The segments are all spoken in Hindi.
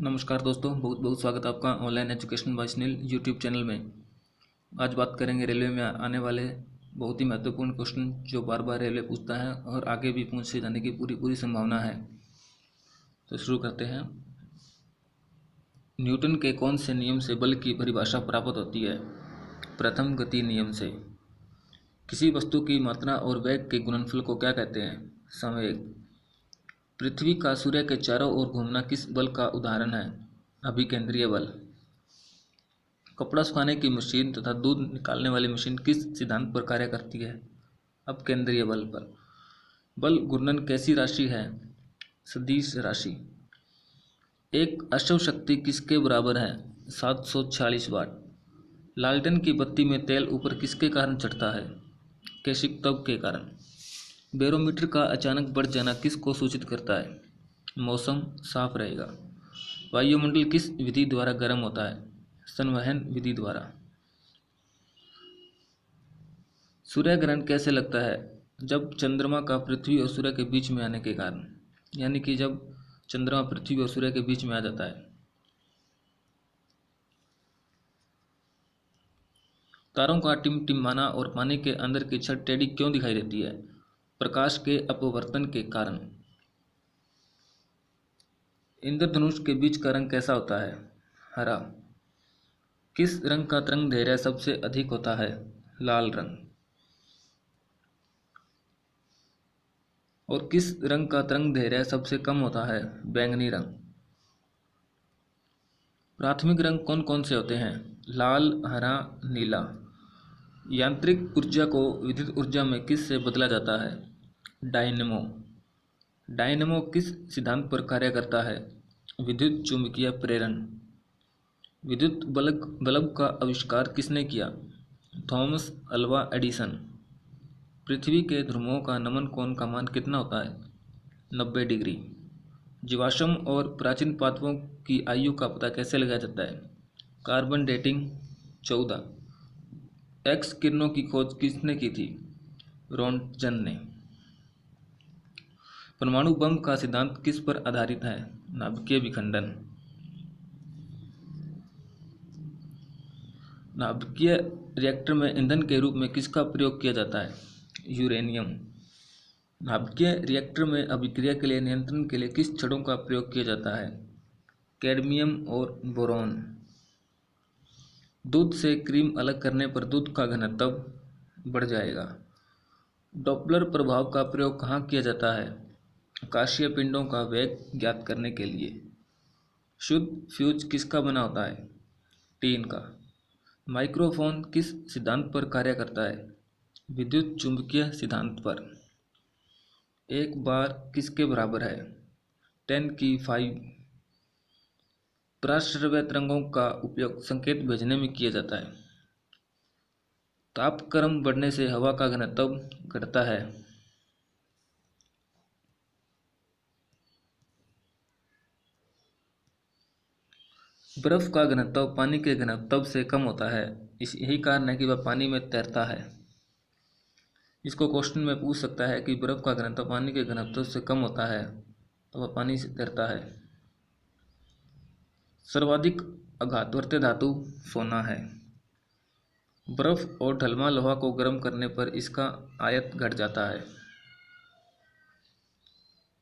नमस्कार दोस्तों, बहुत बहुत स्वागत है आपका online education by Snell YouTube channel में। आज बात करेंगे रेलवे में आने वाले बहुत ही महत्वपूर्ण क्वेश्चन जो बार बार रेलवे पूछता है और आगे भी पूछे जाने की पूरी संभावना है। तो शुरू करते हैं। न्यूटन के कौन से नियम से बल की परिभाषा प्राप्त होती है? प्रथम गति नियम से। किसी वस्तु की मात्रा और वेग के गुणनफल को क्या कहते हैं? संवेग। पृथ्वी का सूर्य के चारों ओर घूमना किस बल का उदाहरण है? अभिकेंद्रीय बल। कपड़ा सुखाने की मशीन तथा दूध निकालने वाली मशीन किस सिद्धांत पर कार्य करती है? अपकेंद्रीय बल पर। बल घूर्णन कैसी राशि है? सदिश राशि। एक अश्व शक्ति किसके बराबर है? 746 वाट। लालटेन की बत्ती में तेल ऊपर किसके कारण चढ़ता है? केशिक तब के कारण। बैरोमीटर का अचानक बढ़ जाना किसको सूचित करता है? मौसम साफ रहेगा। वायुमंडल किस विधि द्वारा गर्म होता है? संवहन विधि द्वारा। सूर्य ग्रहण कैसे लगता है? जब चंद्रमा का पृथ्वी और सूर्य के बीच में आने के कारण, यानी कि जब चंद्रमा पृथ्वी और सूर्य के बीच में आ जाता है। तारों का टिमटिमाना और पानी के अंदर की छत टेढ़ी क्यों दिखाई देती है? प्रकाश के अपवर्तन के कारण। इंद्रधनुष के बीच का रंग कैसा होता है? हरा। किस रंग का तरंग दैर्घ्य सबसे अधिक होता है? लाल रंग। और किस रंग का तरंग दैर्घ्य सबसे कम होता है? बैंगनी रंग। प्राथमिक रंग कौन कौन से होते हैं? लाल, हरा, नीला। यांत्रिक ऊर्जा को विद्युत ऊर्जा में किस से बदला जाता है? डायनेमो। डायनेमो किस सिद्धांत पर कार्य करता है? विद्युत चुंबकीय प्रेरण। विद्युत बल्ब का आविष्कार किसने किया? Thomas Alva Edison. पृथ्वी के ध्रुवों का नमन कोण का मान कितना होता है? 90 डिग्री। जीवाश्म और प्राचीन पादपों की आयु का पता कैसे लगाया जाता है? Carbon dating 14। एक्स किरणों की खोज किसने की थी? रोंटगन ने। परमाणु बम का सिद्धांत किस पर आधारित है? नाभिकीय विखंडन। नाभिकीय रिएक्टर में ईंधन के रूप में किसका प्रयोग किया जाता है? यूरेनियम। नाभिकीय रिएक्टर में अभिक्रिया के लिए नियंत्रण के लिए किस छड़ों का प्रयोग किया जाता है? कैडमियम और बोरॉन। दूध से क्रीम अलग करने पर दूध का घनत्व बढ़ जाएगा। डॉपलर प्रभाव का प्रयोग कहाँ किया जाता है? आकाशीय पिंडों का वेग ज्ञात करने के लिए। शुद्ध फ्यूज किसका बना होता है? टीन का। माइक्रोफोन किस सिद्धांत पर कार्य करता है? विद्युत चुंबकीय सिद्धांत पर। एक बार किसके बराबर है? 10⁵। पराश्रव्य तरंगों का उपयोग संकेत भेजने में किया जाता है। तापक्रम बढ़ने से हवा का घनत्व घटता है। बर्फ का घनत्व पानी के घनत्व से कम होता है। यही कारण है कि वह पानी में तैरता है। इसको क्वेश्चन में पूछ सकता है कि बर्फ का घनत्व पानी के घनत्व से कम होता है तो वह पानी से तैरता है। सर्वाधिक आघातवर्ती धातु सोना है। बर्फ और ढलमा लोहा को गर्म करने पर इसका आयत घट जाता है।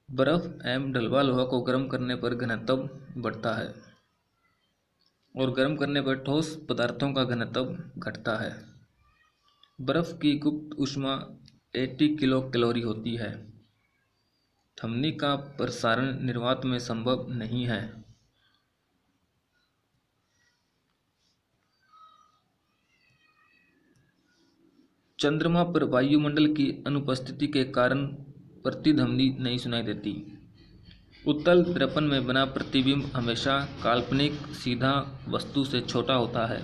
बर्फ एवं ढलवा लोहा को गर्म करने पर घनत्व बढ़ता है और गर्म करने पर ठोस पदार्थों का घनत्व घटता है। बर्फ की गुप्त ऊष्मा 80 किलो कैलोरी होती है। धमनी का प्रसारण निर्वात में संभव नहीं है। चंद्रमा पर वायुमंडल की अनुपस्थिति के कारण प्रतिध्वनि नहीं सुनाई देती। उत्तल दर्पण में बना प्रतिबिंब हमेशा काल्पनिक सीधा वस्तु से छोटा होता है।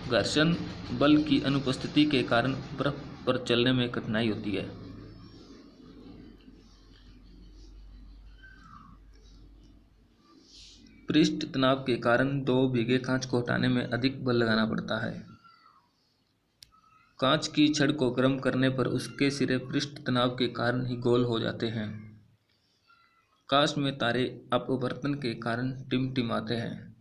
घर्षण बल की अनुपस्थिति के कारण बर्फ पर चलने में कठिनाई होती है। पृष्ठ तनाव के कारण 2 भीगे कांच को हटाने में अधिक बल लगाना पड़ता है। कांच की छड़ को गर्म करने पर उसके सिरे पृष्ठ तनाव के कारण ही गोल हो जाते हैं। आकाश में तारे अपवर्तन के कारण टिमटिमाते हैं।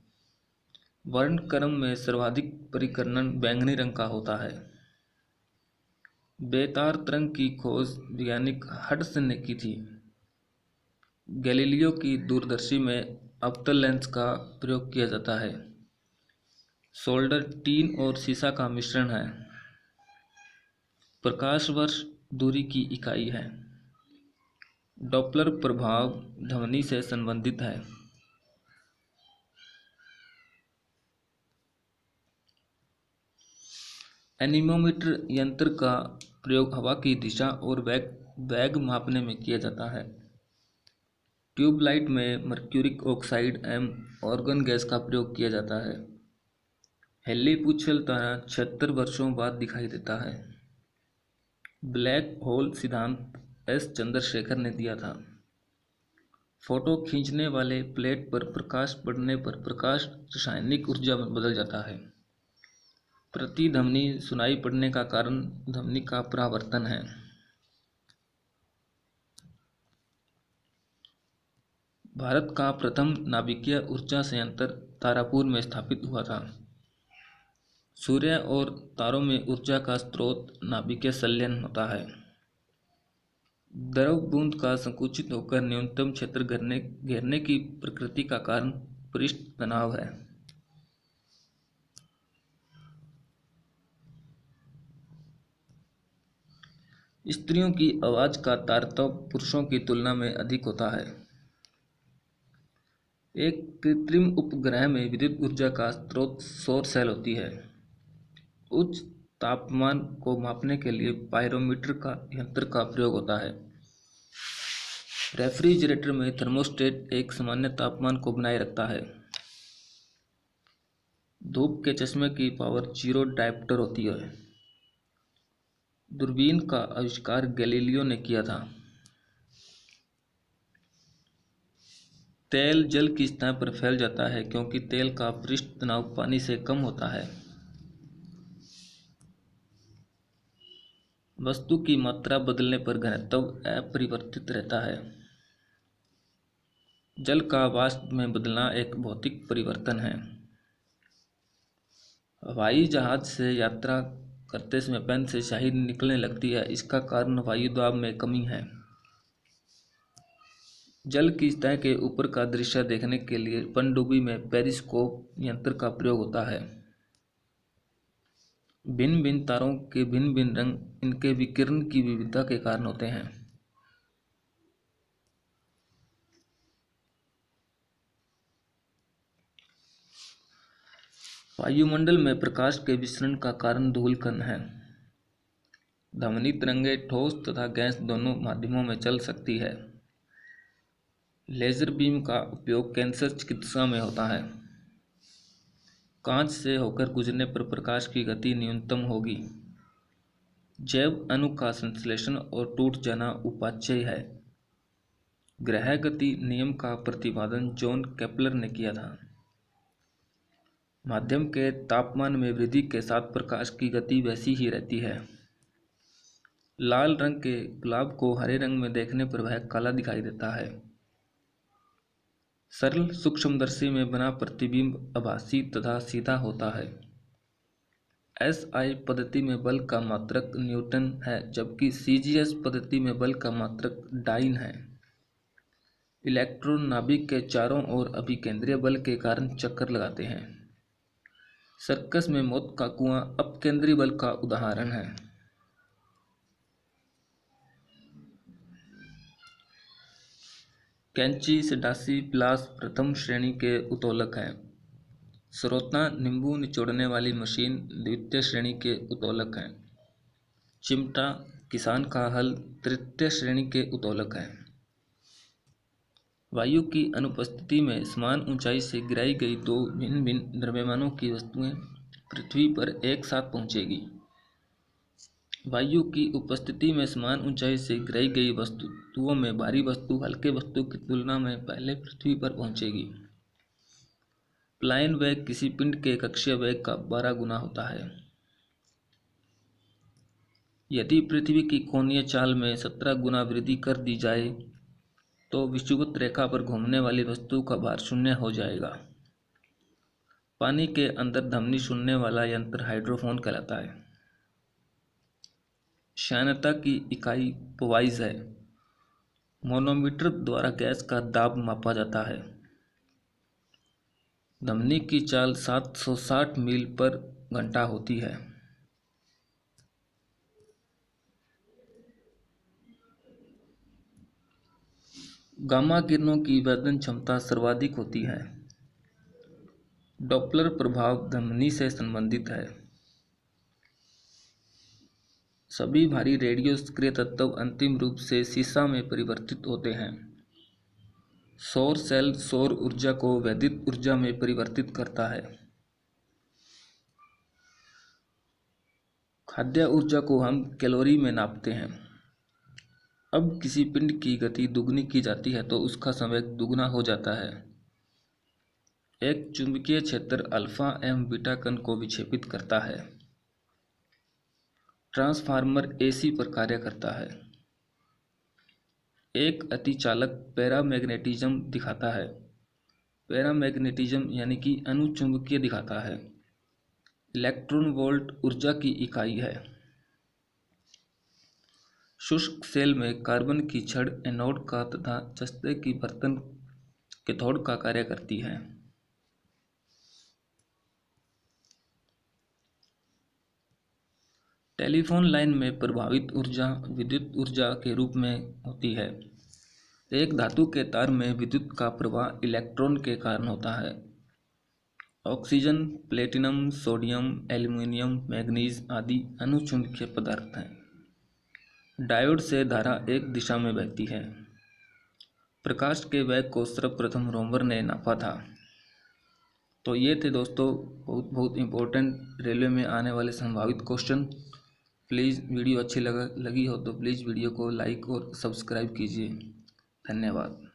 वर्णक्रम में सर्वाधिक परिकर्णन बैंगनी रंग का होता है। बेतार तरंग की खोज वैज्ञानिक हडसन ने की थी। गैलीलियो की दूरदर्शी में अवतल लेंस का प्रयोग किया जाता है। सोल्डर टीन और सीसा का मिश्रण है। प्रकाश वर्ष दूरी की इकाई है। डॉपलर प्रभाव ध्वनि से संबंधित है। एनीमोमीटर यंत्र का प्रयोग हवा की दिशा और वेग मापने में किया जाता है। ट्यूबलाइट में मर्क्यूरिक ऑक्साइड एवं ऑर्गन गैस का प्रयोग किया जाता है। हेली पूछल तारा 76 वर्षों बाद दिखाई देता है। ब्लैक होल सिद्धांत एस चंद्रशेखर ने दिया था। फोटो खींचने वाले प्लेट पर प्रकाश पड़ने पर प्रकाश रासायनिक ऊर्जा में बदल जाता है। प्रतिध्वनि सुनाई पड़ने का कारण ध्वनि का परावर्तन है। भारत का प्रथम नाभिकीय ऊर्जा संयंत्र तारापुर में स्थापित हुआ था। सूर्य और तारों में ऊर्जा का स्रोत नाभिकीय संलयन होता है। द्रव बूंद का संकुचित होकर न्यूनतम क्षेत्र घेरने की प्रकृति का कारण पृष्ठ तनाव है। स्त्रियों की आवाज का तारतम्य पुरुषों की तुलना में अधिक होता है। एक कृत्रिम उपग्रह में विद्युत ऊर्जा का स्रोत सौर सेल होती है। उच्च तापमान को मापने के लिए पायरोमीटर का यंत्र का प्रयोग होता है। रेफ्रिजरेटर में थर्मोस्टेट एक सामान्य तापमान को बनाए रखता है। धूप के चश्मे की पावर 0 डायप्टर होती है। दूरबीन का आविष्कार गैलीलियो ने किया था। तेल जल की सतह पर फैल जाता है क्योंकि तेल का पृष्ठ तनाव पानी से कम होता है। वस्तु की मात्रा बदलने पर घनत्व अपरिवर्तित रहता है। जल का वाष्प में बदलना एक भौतिक परिवर्तन है। हवाई जहाज से यात्रा करते समय पैन से स्याही निकलने लगती है। इसका कारण वायु दाब में कमी है। जल की सतह के ऊपर का दृश्य देखने के लिए पनडुब्बी में पेरिस्कोप यंत्र का प्रयोग होता है। भिन्न भिन्न तारों के भिन्न भिन्न रंग इनके विकिरण की विविधता के कारण होते हैं। वायुमंडल में प्रकाश के विसरण का कारण धूलकण है। ध्वनि तरंगें ठोस तथा गैस दोनों माध्यमों में चल सकती है। लेजर बीम का उपयोग कैंसर चिकित्सा में होता है। कांच से होकर गुजरने पर प्रकाश की गति न्यूनतम होगी। जैव अणु का संश्लेषण और टूट जाना उपाच्य है। ग्रह गति नियम का प्रतिपादन जॉन केपलर ने किया था। माध्यम के तापमान में वृद्धि के साथ प्रकाश की गति वैसी ही रहती है। लाल रंग के गुलाब को हरे रंग में देखने पर वह काला दिखाई देता है। सरल सूक्ष्मदर्शी में बना प्रतिबिंब आभासी तथा सीधा होता है। SI पद्धति में बल का मात्रक न्यूटन है जबकि CGS पद्धति में बल का मात्रक डाइन है। इलेक्ट्रॉन नाभिक के चारों ओर अभिकेंद्रीय बल के कारण चक्कर लगाते हैं। सर्कस में मौत का कुआं अपकेंद्रीय बल का उदाहरण है। कैंची सिडासी प्लास प्रथम श्रेणी के उत्तोलक हैं। स्रोता नींबू निचोड़ने वाली मशीन द्वितीय श्रेणी के उत्तोलक हैं। चिमटा किसान का हल तृतीय श्रेणी के उत्तोलक हैं। वायु की अनुपस्थिति में समान ऊंचाई से गिराई गई दो भिन्न भिन्न द्रव्यमानों की वस्तुएं पृथ्वी पर एक साथ पहुंचेगी। वायु की उपस्थिति में समान ऊंचाई से गिराई गई वस्तुओं में भारी वस्तु हल्के वस्तु की तुलना में पहले पृथ्वी पर पहुंचेगी। प्लायन वेग किसी पिंड के कक्षीय वेग का 12 गुना होता है। यदि पृथ्वी की कोणीय चाल में 17 गुना वृद्धि कर दी जाए तो विषुवत रेखा पर घूमने वाली वस्तु का भार शून्य हो जाएगा। पानी के अंदर ध्वनि सुनने वाला यंत्र हाइड्रोफोन कहलाता है। श्यानता की इकाई पोवाइज है। मोनोमीटर द्वारा गैस का दाब मापा जाता है। ध्वनि की चाल 760 मील पर घंटा होती है। गामा किरणों की वेदन क्षमता सर्वाधिक होती है। डॉपलर प्रभाव ध्वनि से संबंधित है। सभी भारी रेडियो सक्रिय तत्व अंतिम रूप से सीसा में परिवर्तित होते हैं। सौर सेल सौर ऊर्जा को वैद्युत ऊर्जा में परिवर्तित करता है। खाद्य ऊर्जा को हम कैलोरी में नापते हैं। अब किसी पिंड की गति दुगनी की जाती है तो उसका संवेग दुगना हो जाता है। एक चुंबकीय क्षेत्र अल्फा एवं बीटा कण को विक्षेपित करता है। ट्रांसफार्मर एसी पर कार्य करता है। एक अतिचालक पैरामैग्नेटिज्म दिखाता है। पैरामैग्नेटिज्म यानी कि अनुचुंबकीय दिखाता है। इलेक्ट्रॉन वोल्ट ऊर्जा की इकाई है। शुष्क सेल में कार्बन की छड़ एनोड का तथा जस्ते की बर्तन कैथोड का कार्य करती है। टेलीफोन लाइन में प्रभावित ऊर्जा विद्युत ऊर्जा के रूप में होती है। एक धातु के तार में विद्युत का प्रवाह इलेक्ट्रॉन के कारण होता है। Oxygen, platinum, sodium, aluminium, manganese आदि अनुचुंबकीय पदार्थ हैं। डायोड से धारा एक दिशा में बहती है। प्रकाश के वेग को सर्वप्रथम रोमर ने नापा था। तो ये थे दोस्तों बहुत इम्पोर्टेंट रेलवे में आने वाले संभावित क्वेश्चन। प्लीज़ वीडियो अच्छी लगी हो तो प्लीज़ वीडियो को लाइक और सब्सक्राइब कीजिए। धन्यवाद।